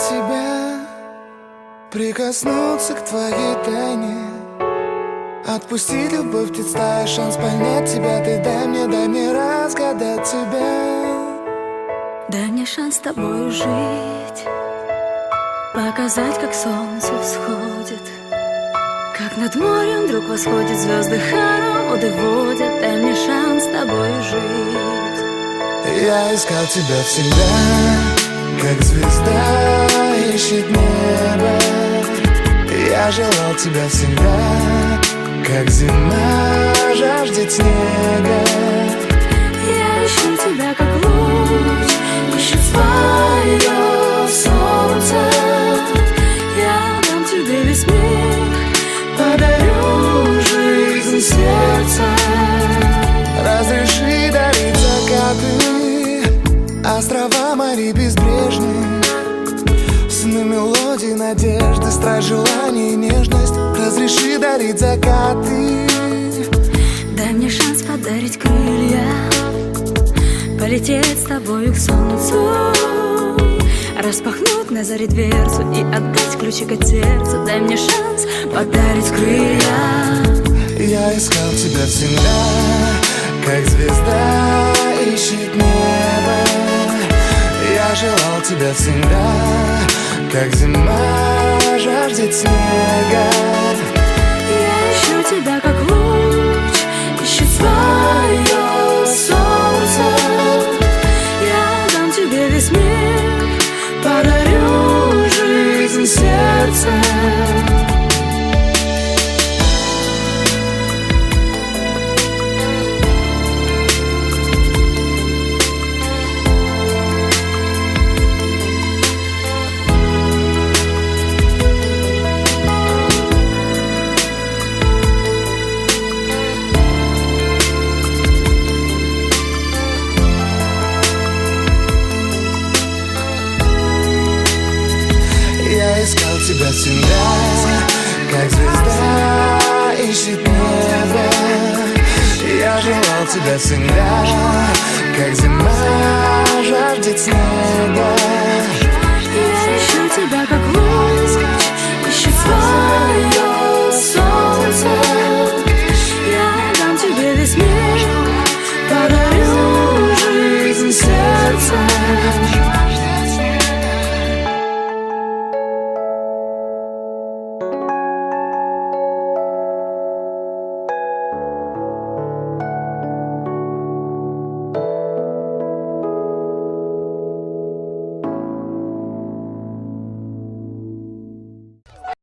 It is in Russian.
тебя, прикоснуться к твоей тайне, отпустить любовь, птиц стая, шанс понять тебя. Ты дай мне разгадать тебя. Дай мне шанс с тобой жить, показать, как солнце всходит, как над морем вдруг восходит, звезды хороводы водят. Дай мне шанс с тобой жить. Я искал тебя всегда, как звезда ищет небо. Я желал тебя всегда, как зима жаждет снега. Я ищу тебя, как луч ищет свое солнце. Я дам тебе весь мир, подарю жизнь сердца. Разреши дарить закаты, острова морей безбрежных, сны, мелодии, надежды, страсть, желание и нежность. Разреши дарить закаты. Дай мне шанс подарить крылья, полететь с тобою к солнцу, распахнуть на заре дверцу и отдать ключик от сердца. Дай мне шанс подарить крылья. Я искал тебя всегда, как звезда ищет небо. Я желал тебя всегда, как зима жаждет снега. Я ищу тебя, как луч ищет свое солнце. Я дам тебе весь мир, подарю жизнь сердца. Я искал тебя всегда, как звезда ищет небо. Я желал тебя всегда, как зима жаждет снега. Я ищу тебя, как луч